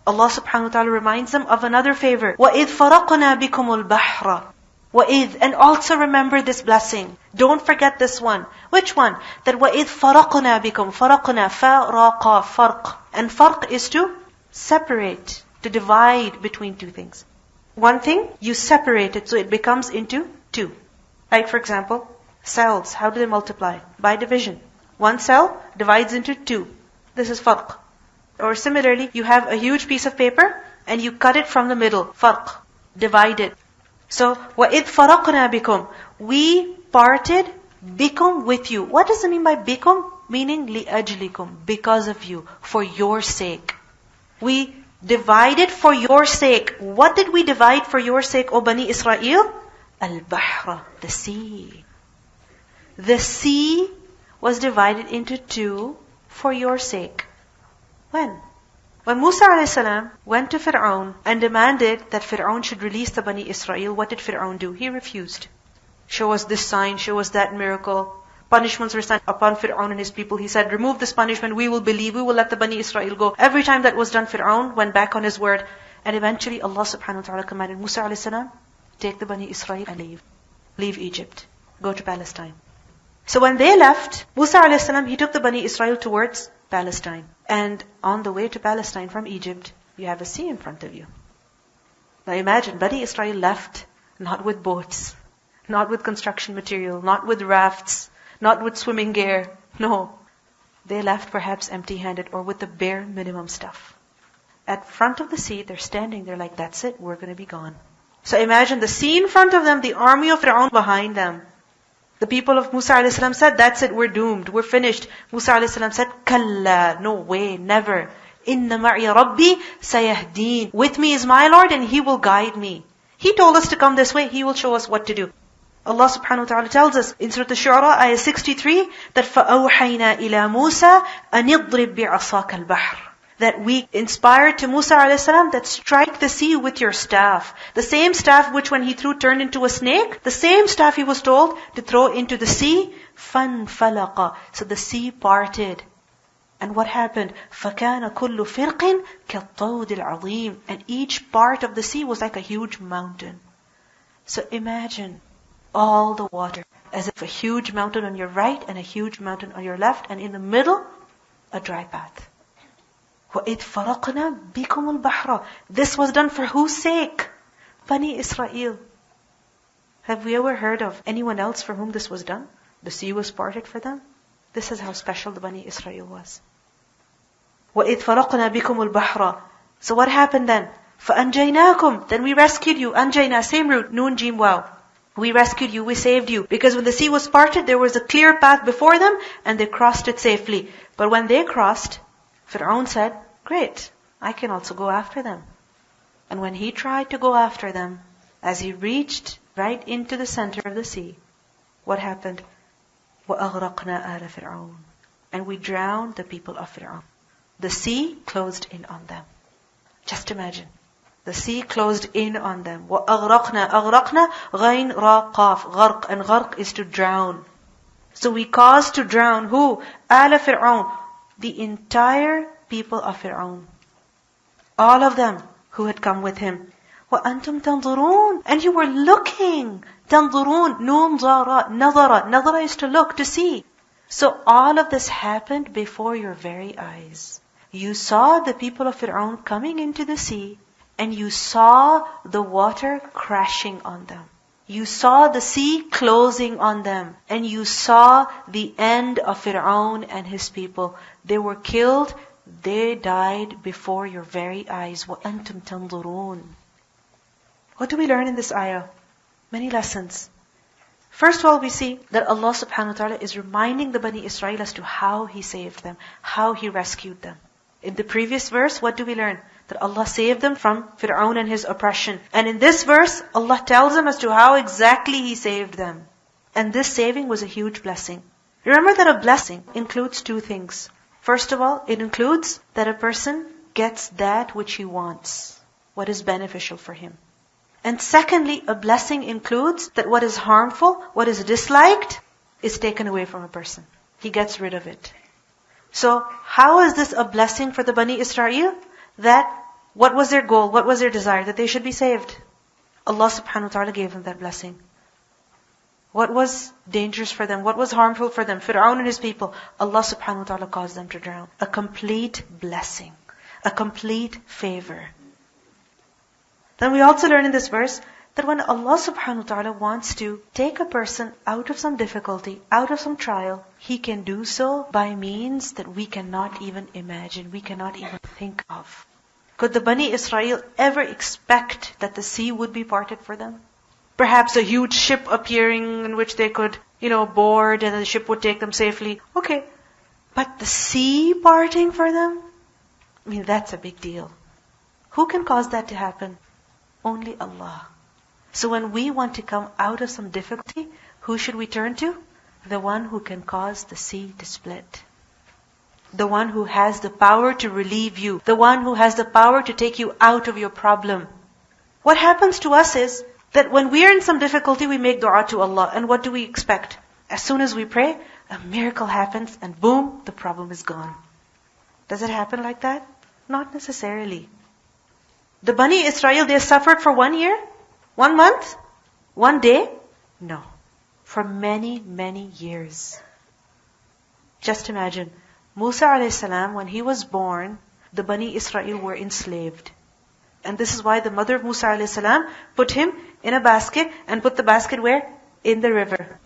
Allah subhanahu wa ta'ala reminds them of another favor. وَإِذْ فَرَقْنَا بِكُمُ الْبَحْرَ وَإِذْ, and also remember this blessing. Don't forget this one. Which one? That وَإِذْ فَرَقْنَا بِكُمْ. فَرَقْنَا, فَرَقَ, farq. And farq is to separate, to divide between two things. One thing, you separate it so it becomes into two. Like for example, cells, how do they multiply? By division. One cell divides into two. This is farq. Or similarly, you have a huge piece of paper and you cut it from the middle. Farq. Divide it. So, وَإِذْ فَرَقْنَا بِكُمْ. We parted bikum with you. What does it mean by bikum? Meaning لِأَجْلِكُمْ. Because of you. For your sake. We divided for your sake. What did we divide for your sake, O Bani Israel? Al-Bahra. The sea. The sea was divided into two for your sake. When? When Musa a.s. went to Fir'aun and demanded that Fir'aun should release the Bani Israel, what did Fir'aun do? He refused. Show us this sign, show us that miracle. Punishments were sent upon Fir'aun and his people. He said, remove this punishment, we will believe, we will let the Bani Israel go. Every time that was done, Fir'aun went back on his word. And eventually Allah subhanahu wa ta'ala commanded Musa a.s. take the Bani Israel and leave. Leave Egypt. Go to Palestine. So when they left, Musa a.s. he took the Bani Israel towards Palestine. And on the way to Palestine from Egypt, you have a sea in front of you. Now imagine, Bani Israel left not with boats, not with construction material, not with rafts, not with swimming gear. No. They left perhaps empty-handed or with the bare minimum stuff. At front of the sea, they're standing there like, that's it, we're going to be gone. So imagine the sea in front of them, the army of Fir'aun behind them. The people of Musa a.s. said, that's it, we're doomed, we're finished. Musa a.s. said, Kalla, no way, never. Inna ma'i Rabbi sayahdeen. With me is my Lord and He will guide me. He told us to come this way, He will show us what to do. Allah subhanahu wa ta'ala tells us in Surah Al-Shu'ara, ayah 63, that فَأَوْحَيْنَا إِلَى مُوسَى أَنِ اضْرِبْ بِعَصَاكَ الْبَحْرِ. That we inspired to Musa a.s. that strike the sea with your staff. The same staff which when he threw turned into a snake, the same staff he was told to throw into the sea. فَانْفَلَقَ. So the sea parted. And what happened? فَكَانَ كُلُّ فِرْقٍ كَالطَّوْدِ الْعَظِيمِ. And each part of the sea was like a huge mountain. So imagine all the water as if a huge mountain on your right and a huge mountain on your left, and in the middle, a dry path. وَإِذْ فَرَقْنَا بِكُمُ الْبَحْرَ. This was done for whose sake? Bani Israel. Have we ever heard of anyone else for whom this was done? The sea was parted for them? This is how special the Bani Israel was. وَإِذْ فَرَقْنَا بِكُمُ الْبَحْرَ. So what happened then? فَأَنْجَيْنَاكُمْ. Then we rescued you. Anjayna, same root, noon, jim, wow. We rescued you, we saved you. Because when the sea was parted, there was a clear path before them, and they crossed it safely. But when they crossed, Fir'aun said, great, I can also go after them. And when he tried to go after them, as he reached right into the center of the sea, what happened? وَأَغْرَقْنَا آلَ فِرْعَوْنَ. And we drowned the people of Fir'aun. The sea closed in on them. Just imagine. The sea closed in on them. وَأَغْرَقْنَا. أَغْرَقْنَا غَيْن رَا قَاف. غَرْق. And غَرْق is to drown. So we caused to drown who? آلَ فِرْعَوْنَ. The entire people of Fir'aun. All of them who had come with him. وَأَنْتُمْ تَنْظُرُونَ. And you were looking. تَنْظُرُونَ. نُونَ ظَارَ. نَظَرَ. نَظَرَ is to look, to see. So all of this happened before your very eyes. You saw the people of Fir'aun coming into the sea, and you saw the water crashing on them. You saw the sea closing on them. And you saw the end of Fir'aun and his people. They were killed. They died before your very eyes. وَأَنْتُمْ تَنْظُرُونَ. What do we learn in this ayah? Many lessons. First of all, we see that Allah subhanahu wa ta'ala is reminding the Bani Israel as to how He saved them, how He rescued them. In the previous verse, what do we learn? That Allah saved them from Fir'aun and his oppression. And in this verse, Allah tells them as to how exactly He saved them. And this saving was a huge blessing. Remember that a blessing includes two things. First of all, it includes that a person gets that which he wants, what is beneficial for him. And secondly, a blessing includes that what is harmful, what is disliked, is taken away from a person. He gets rid of it. So, how is this a blessing for the Bani Israel? That What was their goal? What was their desire? That they should be saved. Allah subhanahu wa ta'ala gave them that blessing. What was dangerous for them? What was harmful for them? Fir'aun and his people. Allah subhanahu wa ta'ala caused them to drown. A complete blessing. A complete favor. Then we also learn in this verse that when Allah subhanahu wa ta'ala wants to take a person out of some difficulty, out of some trial, He can do so by means that we cannot even imagine, we cannot even think of. Could the Bani Israel ever expect that the sea would be parted for them? Perhaps a huge ship appearing in which they could, board and the ship would take them safely. Okay. But the sea parting for them? That's a big deal. Who can cause that to happen? Only Allah. So when we want to come out of some difficulty, who should we turn to? The one who can cause the sea to split. The one who has the power to relieve you. The one who has the power to take you out of your problem. What happens to us is that when we are in some difficulty, we make dua to Allah. And what do we expect? As soon as we pray, a miracle happens and boom, the problem is gone. Does it happen like that? Not necessarily. The Bani Israel, they suffered for 1 year? 1 month? 1 day? No. For many, many years. Just imagine, Musa a.s., when he was born, the Bani Israel were enslaved. And this is why the mother of Musa a.s. put him in a basket and put the basket where? In the river.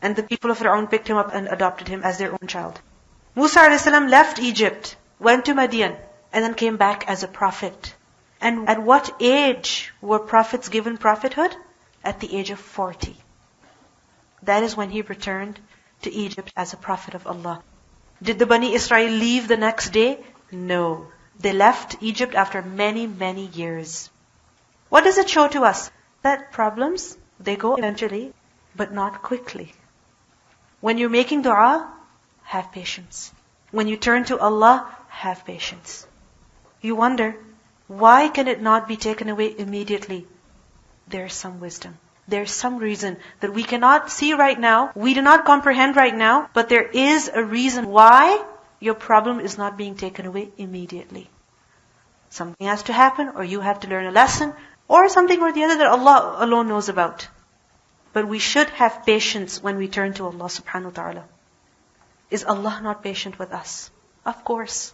And the people of Fir'aun picked him up and adopted him as their own child. Musa a.s. left Egypt, went to Madian, and then came back as a prophet. And at what age were prophets given prophethood? At the age of 40. That is when he returned to Egypt as a prophet of Allah. Did the Bani Israel leave the next day? No. They left Egypt after many, many years. What does it show to us? That problems, they go eventually, but not quickly. When you're making dua, have patience. When you turn to Allah, have patience. You wonder, why can it not be taken away immediately? There's some wisdom. There's some reason that we cannot see right now, we do not comprehend right now, but there is a reason why your problem is not being taken away immediately. Something has to happen, or you have to learn a lesson, or something or the other that Allah alone knows about. But we should have patience when we turn to Allah subhanahu wa ta'ala. Is Allah not patient with us? Of course.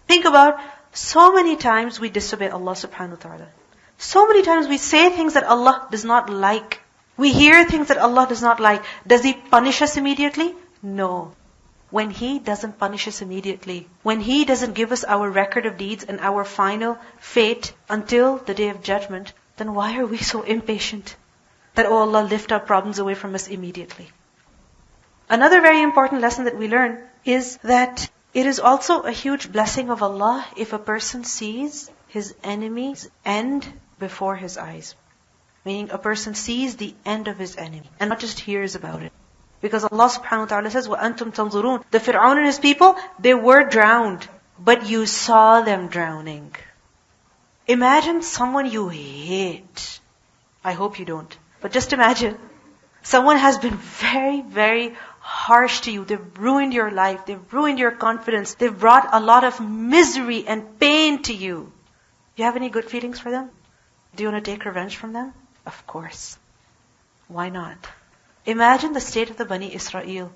Think about so many times we disobey Allah subhanahu wa ta'ala. So many times we say things that Allah does not like. We hear things that Allah does not like. Does He punish us immediately? No. When He doesn't punish us immediately, when He doesn't give us our record of deeds and our final fate until the day of judgment, then why are we so impatient? That, oh Allah, lift our problems away from us immediately. Another very important lesson that we learn is that it is also a huge blessing of Allah if a person sees his enemy's end before his eyes. Meaning a person sees the end of his enemy and not just hears about it. Because Allah subhanahu wa ta'ala says, وَأَنْتُمْ تَنْظُرُونَ. The Fir'aun and his people, they were drowned, but you saw them drowning. Imagine someone you hate. I hope you don't. But just imagine, someone has been very, very harsh to you. They've ruined your life. They've ruined your confidence. They've brought a lot of misery and pain to you. Do you have any good feelings for them? Do you want to take revenge from them? Of course. Why not? Imagine the state of the Bani Israel.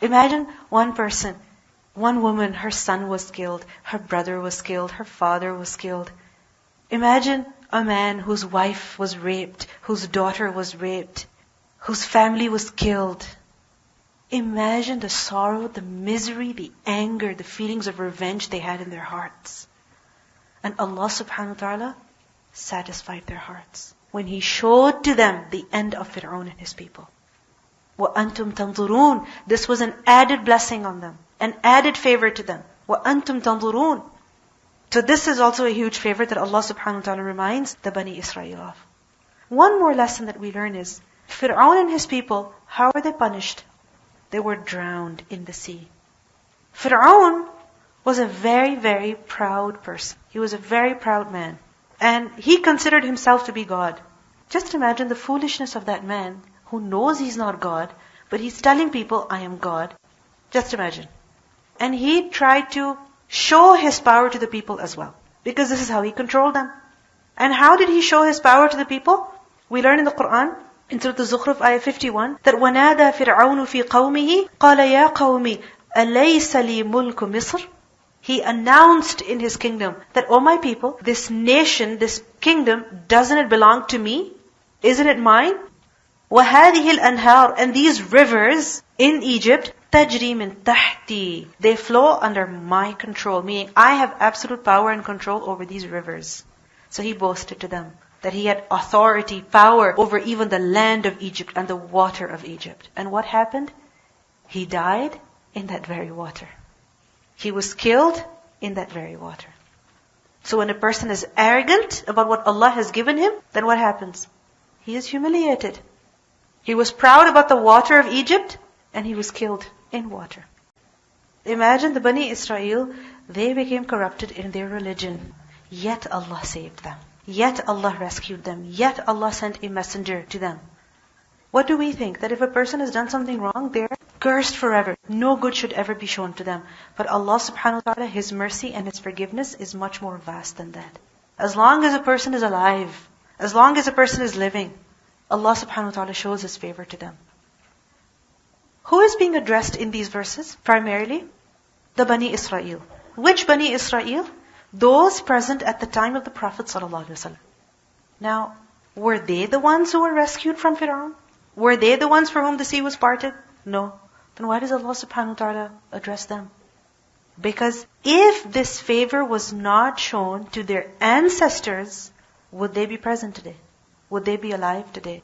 Imagine one person, one woman, her son was killed, her brother was killed, her father was killed. Imagine a man whose wife was raped, whose daughter was raped, whose family was killed. Imagine the sorrow, the misery, the anger, the feelings of revenge they had in their hearts. And Allah subhanahu wa ta'ala satisfied their hearts when He showed to them the end of Fir'aun and his people. وَأَنْتُمْ تَنْظُرُونَ. This was an added blessing on them, an added favor to them. وَأَنْتُمْ تَنْظُرُونَ. So this is also a huge favor that Allah subhanahu wa ta'ala reminds the Bani Israel of. One more lesson that we learn is, Fir'aun and his people, how were they punished? They were drowned in the sea. Fir'aun was a very, very proud person. He was a very proud man. And he considered himself to be God. Just imagine the foolishness of that man who knows he's not God, but he's telling people, I am God. Just imagine. And he tried to show his power to the people as well. Because this is how He controlled them. And how did He show His power to the people? We learn in the Quran, in Surah Al-Zukhruf, Ayat 51, that وَنَادَى فِرْعَوْنُ فِي قَوْمِهِ قَالَ يَا قَوْمِ أَلَيْسَ لِي مُلْكُ مِصْرٍ. He announced in His kingdom that, oh my people, this nation, this kingdom, doesn't it belong to me? Isn't it mine? وَهَذِهِ الْأَنْهَارِ. And these rivers in Egypt, تَجْرِي مِن تَحْتِي. They flow under my control, meaning I have absolute power and control over these rivers. So He boasted to them that He had authority, power over even the land of Egypt and the water of Egypt. And what happened? He died in that very water. He was killed in that very water. So when a person is arrogant about what Allah has given him, then what happens? He is humiliated. He was proud about the water of Egypt, and he was killed in water. Imagine the Bani Israel, they became corrupted in their religion. Yet Allah saved them. Yet Allah rescued them. Yet Allah sent a messenger to them. What do we think? That if a person has done something wrong, they're cursed forever. No good should ever be shown to them. But Allah subhanahu wa ta'ala, His mercy and His forgiveness is much more vast than that. As long as a person is alive, as long as a person is living, Allah subhanahu wa ta'ala shows His favor to them. Who is being addressed in these verses? Primarily, the Bani Israel. Which Bani Israel? Those present at the time of the Prophet sallallahu alaihi wasallam. Now, were they the ones who were rescued from Fir'aun? Were they the ones for whom the sea was parted? No. Then why does Allah subhanahu wa ta'ala address them? Because if this favor was not shown to their ancestors, would they be present today? Would they be alive today?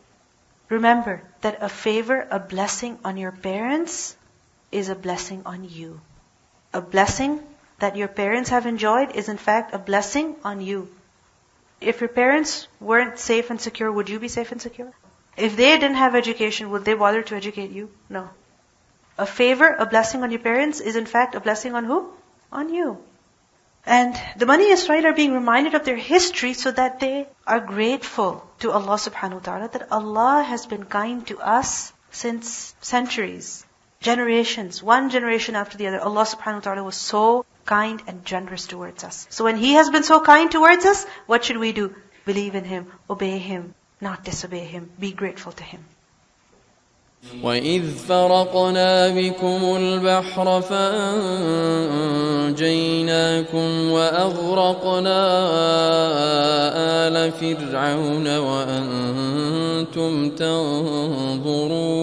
Remember that a favor, a blessing on your parents is a blessing on you. A blessing that your parents have enjoyed is in fact a blessing on you. If your parents weren't safe and secure, would you be safe and secure? If they didn't have education, would they bother to educate you? No. A favor, a blessing on your parents is in fact a blessing on who? On you. And the Bani Israel are being reminded of their history so that they are grateful to Allah subhanahu wa ta'ala that Allah has been kind to us since centuries, generations, one generation after the other. Allah subhanahu wa ta'ala was so kind and generous towards us. So when He has been so kind towards us, what should we do? Believe in Him, obey Him, not disobey Him, be grateful to Him. وَإِذْ فَرَقْنَا بِكُمُ الْبَحْرَ فَأَنْجَيْنَاكُمْ وَأَغْرَقْنَا آلَ فِرْعَوْنَ وَأَنْتُمْ تَنْظُرُونَ